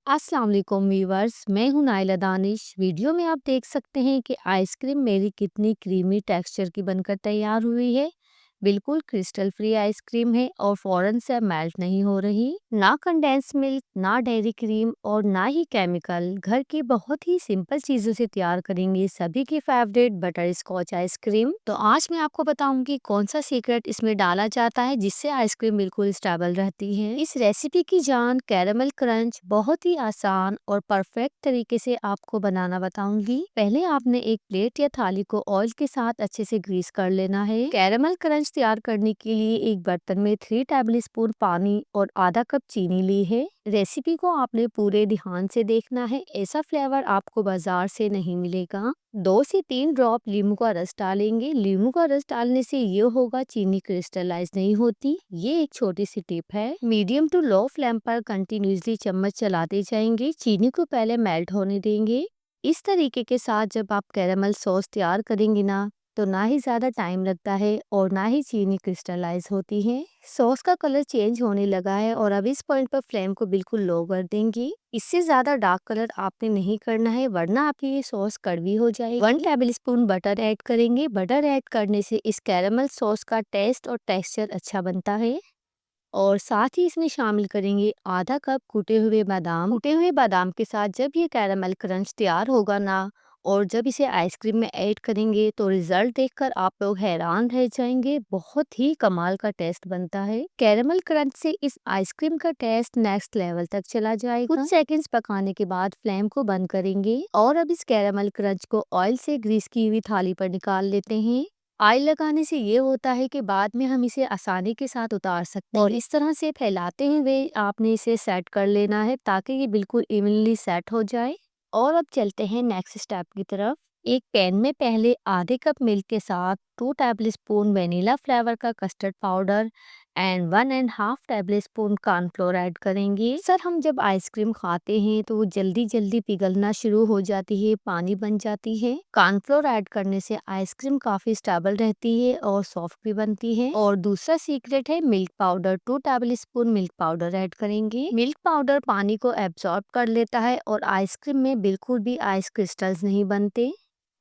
अस्सलाम वालेकुम व्यूवर्स, मैं हूं नाइला दानिश। वीडियो में आप देख सकते हैं कि आइसक्रीम मेरी कितनी क्रीमी टेक्सचर की बनकर तैयार हुई है। बिल्कुल क्रिस्टल फ्री आइसक्रीम है और फौरन से मेल्ट नहीं हो रही। ना कंडेंस मिल्क, ना डेयरी क्रीम और ना ही केमिकल। घर की बहुत ही सिंपल चीजों से तैयार करेंगे सभी की फेवरेट बटर स्कॉच आइसक्रीम। तो आज मैं आपको बताऊंगी कौन सा सीक्रेट इसमें डाला जाता है जिससे आइसक्रीम बिल्कुल स्टेबल रहती है। इस रेसिपी की जान कैरमल क्रंच बहुत ही आसान और परफेक्ट तरीके से आपको बनाना बताऊंगी। पहले आपने एक प्लेट या थाली को ऑयल के साथ अच्छे से ग्रीस कर लेना है। कैरमल क्रंच तैयार करने के लिए एक बर्तन में 3 टेबल स्पून पानी और आधा कप चीनी ली है। रेसिपी को आपने पूरे ध्यान से देखना है, ऐसा फ्लेवर आपको बाजार से नहीं मिलेगा। 2 से 3 ड्रॉप नींबू का रस डालेंगे। नींबू का रस डालने से ये होगा चीनी क्रिस्टलाइज नहीं होती। ये एक छोटी सी टिप है। मीडियम टू लो फ्लेम पर कंटिन्यूसली चम्मच चलाते जाएंगे। चीनी को पहले मेल्ट होने देंगे। इस तरीके के साथ जब आप कैरेमल सॉस तैयार करेंगे ना, तो ना ही ज्यादा टाइम लगता है और ना ही चीनी क्रिस्टलाइज होती है। सॉस का कलर चेंज होने लगा है और अब इस पॉइंट पर फ्लेम को बिल्कुल लो कर देंगे। इससे ज्यादा डार्क कलर आपने नहीं करना है, वरना आपकी ये सॉस कड़वी हो जाएगी। 1 टेबल स्पून बटर ऐड करेंगे। बटर ऐड करने से इस कैरेमल सॉस का टेस्ट और टेक्सचर अच्छा बनता है। और साथ ही इसमें शामिल करेंगे आधा कप कूटे हुए बादाम। कूटे हुए बादाम के साथ जब ये कैरामल क्रंच तैयार होगा ना, और जब इसे आइसक्रीम में ऐड करेंगे तो रिजल्ट देखकर आप लोग हैरान रह जाएंगे। बहुत ही कमाल का टेस्ट बनता है। कैरामल क्रंच से इस आइसक्रीम का टेस्ट नेक्स्ट लेवल तक चला जाएगा। कुछ सेकंड्स पकाने के बाद फ्लेम को बंद करेंगे और अब इस कैरामल क्रंच को ऑयल से ग्रीस की हुई थाली पर निकाल लेते हैं। ऑयल लगाने से ये होता है कि बाद में हम इसे आसानी के साथ उतार सकते हैं और इस तरह से फैलाते हुए आपने इसे सेट कर लेना है ताकि ये बिल्कुल इवनली सेट हो जाए। और अब चलते हैं नेक्स्ट स्टेप की तरफ। एक पैन में पहले आधे कप मिल्क के साथ 2 टेबल स्पून वेनिला फ्लेवर का custard powder and 1.5 table spoon cornflour add करेंगे। सर, हम जब आइसक्रीम खाते हैं तो वो जल्दी जल्दी पिघलना शुरू हो जाती है, पानी बन जाती है। कॉर्नफ्लोर ऐड करने से आइसक्रीम काफी स्टेबल रहती है और सॉफ्ट भी बनती है। और दूसरा सीक्रेट है milk powder. 2 table spoon milk powder add करेंगे। मिल्क पाउडर पानी को एब्जॉर्ब कर लेता है और आइसक्रीम में बिल्कुल भी आइस क्रिस्टल्स नहीं बनते।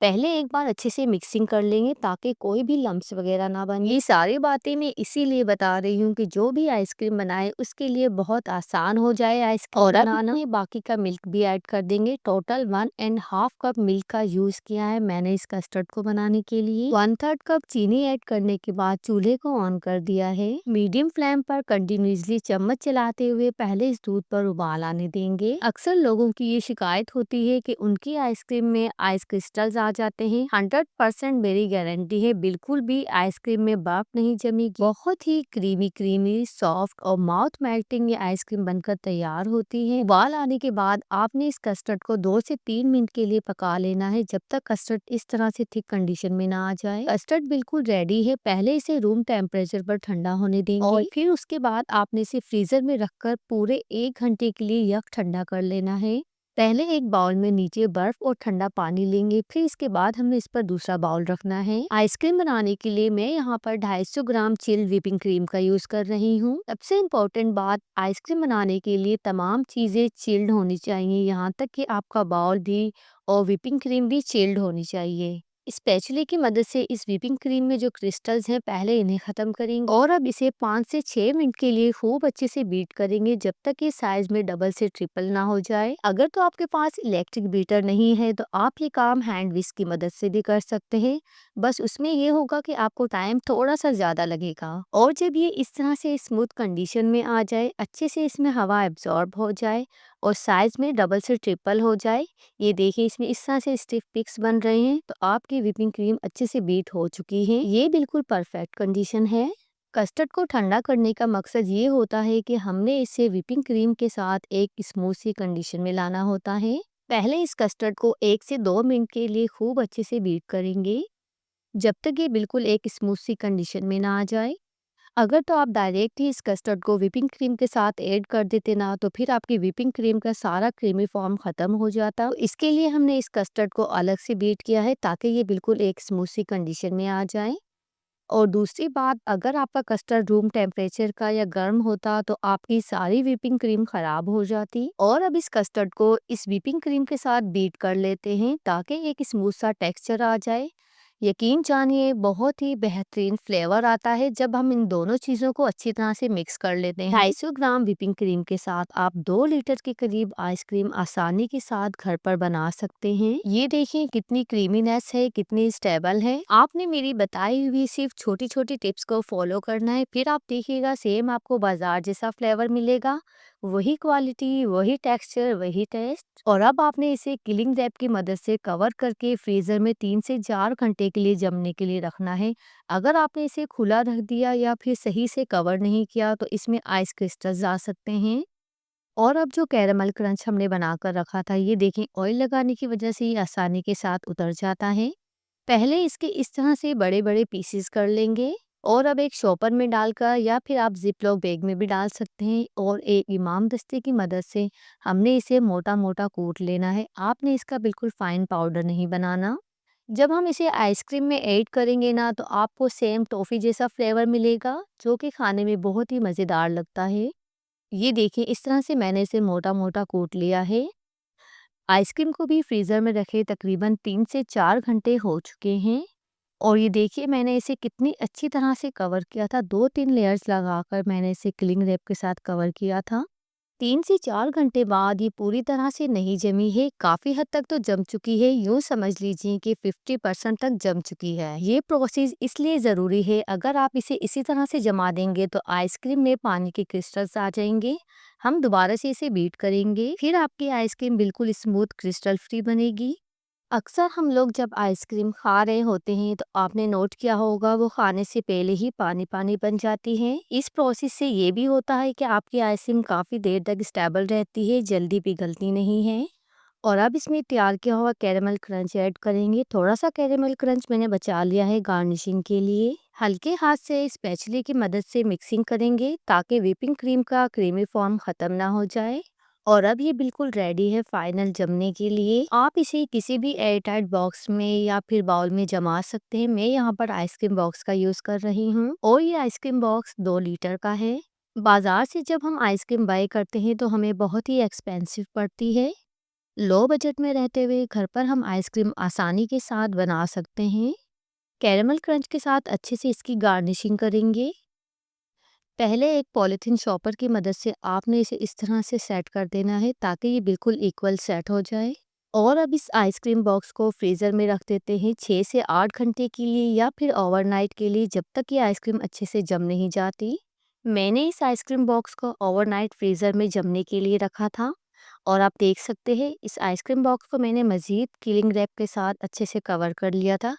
पहले एक बार अच्छे से मिक्सिंग कर लेंगे ताकि कोई भी लम्प्स वगैरह ना बने। ये सारी बातें मैं इसीलिए बता रही हूँ कि जो भी आइसक्रीम बनाए उसके लिए बहुत आसान हो जाए आइसक्रीम और बनाना। में बाकी का मिल्क भी ऐड कर देंगे। टोटल 1.5 कप मिल्क का यूज किया है मैंने इस कस्टर्ड को बनाने के लिए। 1/3 कप चीनी ऐड करने के बाद चूल्हे को ऑन कर दिया है। मीडियम फ्लेम पर कंटिन्यूसली चम्मच चलाते हुए पहले इस दूध पर उबाल आने देंगे। अक्सर लोगों की ये शिकायत होती है कि उनकी आइसक्रीम में आइस क्रिस्टल्स आ जाते हैं। 100% मेरी गारंटी है, बिल्कुल भी आइसक्रीम में बर्फ नहीं जमेगी। बहुत ही क्रीमी क्रीमी सॉफ्ट और माउथ मेल्टिंग ये आइसक्रीम बनकर तैयार होती है। उबाल आने के बाद आपने इस कस्टर्ड को 2 से 3 मिनट के लिए पका लेना है, जब तक कस्टर्ड इस तरह से थिक कंडीशन में ना आ जाए। कस्टर्ड बिल्कुल रेडी है। पहले इसे रूम टेम्परेचर पर ठंडा होने देंगे और फिर उसके बाद आपने इसे फ्रीजर में रखकर पूरे 1 घंटे के लिए यक ठंडा कर लेना है। पहले एक बाउल में नीचे बर्फ और ठंडा पानी लेंगे, फिर इसके बाद हमें इस पर दूसरा बाउल रखना है। आइसक्रीम बनाने के लिए मैं यहाँ पर 250 ग्राम चिल्ड व्हिपिंग क्रीम का यूज कर रही हूँ। सबसे इम्पोर्टेंट बात, आइसक्रीम बनाने के लिए तमाम चीजें चिल्ड होनी चाहिए, यहाँ तक कि आपका बाउल भी और व्हिपिंग क्रीम भी चिल्ड होनी चाहिए। स्पैचुले की मदद से इस व्हिपिंग क्रीम में जो क्रिस्टल्स हैं पहले इन्हें खत्म करेंगे और अब इसे 5 से 6 मिनट के लिए खूब अच्छे से बीट करेंगे, जब तक ये साइज में डबल से ट्रिपल ना हो जाए। अगर तो आपके पास इलेक्ट्रिक बीटर नहीं है तो आप ये काम हैंड विस्क की मदद से भी कर सकते हैं। बस उसमें ये होगा कि आपको टाइम थोड़ा सा ज्यादा लगेगा। और जब ये इस तरह से स्मूथ कंडीशन में आ जाए, अच्छे से इसमें हवा एब्जॉर्ब हो जाए और साइज में डबल से ट्रिपल हो जाए, ये देखिए इसमें इस तरह से स्टिफ पिक्स बन रहे हैं, तो आपकी व्हिपिंग क्रीम अच्छे से बीट हो चुकी है। ये बिल्कुल परफेक्ट कंडीशन है। कस्टर्ड को ठंडा करने का मकसद ये होता है कि हमने इसे व्हिपिंग क्रीम के साथ एक स्मूथ सी कंडीशन में लाना होता है। पहले इस कस्टर्ड को 1 से 2 मिनट के लिए खूब अच्छे से बीट करेंगे, जब तक ये बिल्कुल एक स्मूथ सी कंडीशन में ना आ जाए। अगर तो आप डायरेक्ट ही इस कस्टर्ड को व्हिपिंग क्रीम के साथ ऐड कर देते ना, तो फिर आपकी व्हिपिंग क्रीम का सारा क्रीमी फॉर्म खत्म हो जाता। तो इसके लिए हमने इस कस्टर्ड को अलग से बीट किया है ताकि ये बिल्कुल एक स्मूथ सी कंडीशन में आ जाए। और दूसरी बात, अगर आपका कस्टर्ड रूम टेम्परेचर का या गर्म होता तो आपकी सारी व्हिपिंग क्रीम खराब हो जाती। और अब इस कस्टर्ड को इस व्हिपिंग क्रीम के साथ बीट कर लेते हैं ताकि एक स्मूथ सा टेक्सचर आ जाए। यकीन जानिए, बहुत ही बेहतरीन फ्लेवर आता है जब हम इन दोनों चीज़ों को अच्छी तरह से मिक्स कर लेते हैं। 250 ग्राम व्हिपिंग क्रीम के साथ आप 2 लीटर के करीब आइसक्रीम आसानी के साथ घर पर बना सकते हैं। ये देखिए कितनी क्रीमीनेस है, कितनी स्टेबल है। आपने मेरी बताई हुई सिर्फ छोटी छोटी टिप्स को फॉलो करना है, फिर आप देखिएगा सेम आपको बाजार जैसा फ्लेवर मिलेगा। वही क्वालिटी, वही टेक्सचर, वही टेस्ट। और अब आपने इसे किलिंग रैप की मदद से कवर करके फ्रीजर में 3 से 4 घंटे के लिए जमने के लिए रखना है। अगर आपने इसे खुला रख दिया या फिर सही से कवर नहीं किया तो इसमें आइस क्रिस्टल्स आ सकते हैं। और अब जो कैरेमल क्रंच हमने बनाकर रखा था, ये देखें ऑयल लगाने की वजह से ये आसानी के साथ उतर जाता है। पहले इसके इस तरह से बड़े-बड़े पीसेस कर लेंगे और अब एक शॉपर में डालकर या फिर आप ज़िप-लॉक बैग में भी डाल सकते हैं और एक इमाम दस्ते की मदद से हमने इसे मोटा-मोटा कूट लेना है। आपने इसका बिल्कुल फाइन पाउडर नहीं बनाना। जब हम इसे आइसक्रीम में ऐड करेंगे ना तो आपको सेम टॉफ़ी जैसा फ्लेवर मिलेगा जो कि खाने में बहुत ही मज़ेदार लगता है। ये देखिए इस तरह से मैंने इसे मोटा-मोटा कूट लिया है। आइसक्रीम को भी फ्रीज़र में रखे तकरीबन 3 से 4 घंटे हो चुके हैं। और ये देखिए मैंने इसे कितनी अच्छी तरह से कवर किया था, 2-3 लेयर्स लगाकर मैंने इसे क्लिंग रैप के साथ कवर किया था। 3 से 4 घंटे बाद ये पूरी तरह से नहीं जमी है, काफ़ी हद तक तो जम चुकी है, यूँ समझ लीजिए कि 50% तक जम चुकी है। ये प्रोसेस इसलिए ज़रूरी है, अगर आप इसे इसी तरह से जमा देंगे तो आइसक्रीम में पानी के क्रिस्टल्स आ जाएंगे। हम दोबारा से इसे बीट करेंगे, फिर आपकी आइसक्रीम बिल्कुल स्मूथ क्रिस्टल फ्री बनेगी। अक्सर हम लोग जब आइसक्रीम खा रहे होते हैं तो आपने नोट किया होगा वो खाने से पहले ही पानी पानी बन जाती है। इस प्रोसेस से ये भी होता है कि आपकी आइसक्रीम काफ़ी देर तक स्टेबल रहती है, जल्दी पिघलती नहीं है। और अब इसमें तैयार किया हुआ कैरेमल क्रंच ऐड करेंगे। थोड़ा सा कैरेमल क्रंच मैंने बचा लिया है गार्निशिंग के लिए। हल्के हाथ से स्पैचुले की मदद से मिक्सिंग करेंगे ताकि व्हिपिंग क्रीम का क्रीमी फॉर्म ख़त्म ना हो जाए। और अब ये बिल्कुल रेडी है फाइनल जमने के लिए। आप इसे किसी भी एयर टाइट बॉक्स में या फिर बाउल में जमा सकते हैं। मैं यहाँ पर आइसक्रीम बॉक्स का यूज़ कर रही हूँ और ये आइसक्रीम बॉक्स 2 लीटर का है। बाजार से जब हम आइसक्रीम बाय करते हैं तो हमें बहुत ही एक्सपेंसिव पड़ती है। लो बजट में रहते हुए घर पर हम आइसक्रीम आसानी के साथ बना सकते हैं। कैरेमल क्रंच के साथ अच्छे से इसकी गार्निशिंग करेंगे। पहले एक पॉलीथीन शॉपर की मदद से आपने इसे इस तरह से सेट कर देना है ताकि ये बिल्कुल इक्वल सेट हो जाए। और अब इस आइसक्रीम बॉक्स को फ्रीज़र में रख देते हैं 6 से 8 घंटे के लिए या फिर ओवरनाइट के लिए, जब तक ये आइसक्रीम अच्छे से जम नहीं जाती। मैंने इस आइसक्रीम बॉक्स को ओवरनाइट फ्रीज़र में जमने के लिए रखा था। और आप देख सकते हैं इस आइसक्रीम बॉक्स को मैंने मज़ीद कीलिंग रैप के साथ अच्छे से कवर कर लिया था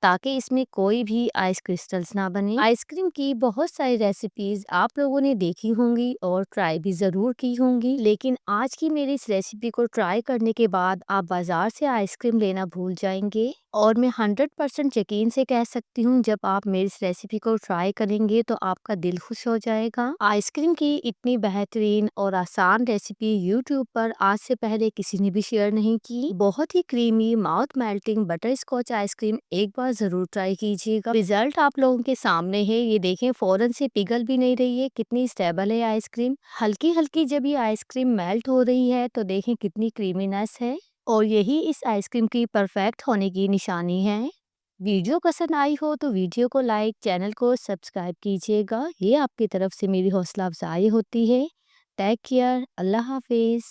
ताकि इसमें कोई भी आइस क्रिस्टल्स ना बने। आइसक्रीम की बहुत सारी रेसिपीज़ आप लोगों ने देखी होंगी और ट्राई भी ज़रूर की होंगी, लेकिन आज की मेरी इस रेसिपी को ट्राई करने के बाद आप बाज़ार से आइसक्रीम लेना भूल जाएंगे। और मैं 100% यकीन से कह सकती हूँ जब आप मेरी इस रेसिपी को ट्राई करेंगे तो आपका दिल खुश हो जाएगा। आइसक्रीम की इतनी बेहतरीन और आसान रेसिपी यूट्यूब पर आज से पहले किसी ने भी शेयर नहीं की। बहुत ही creamy mouth melting butterscotch ice cream एक बार जरूर ट्राई कीजिएगा। रिजल्ट आप लोगों के सामने है, ये देखें फौरन से पिघल भी नहीं रही है, कितनी स्टेबल है आइसक्रीम। हल्की हल्की जब ये आइसक्रीम मेल्ट हो रही है तो देखें कितनी क्रीमीनेस है और यही इस आइसक्रीम की परफेक्ट होने की निशानी है। वीडियो पसंद आई हो तो वीडियो को लाइक, चैनल को सब्सक्राइब कीजिएगा, ये आपकी तरफ से मेरी हौसला अफजाई होती है। टेक केयर, अल्लाह हाफिज।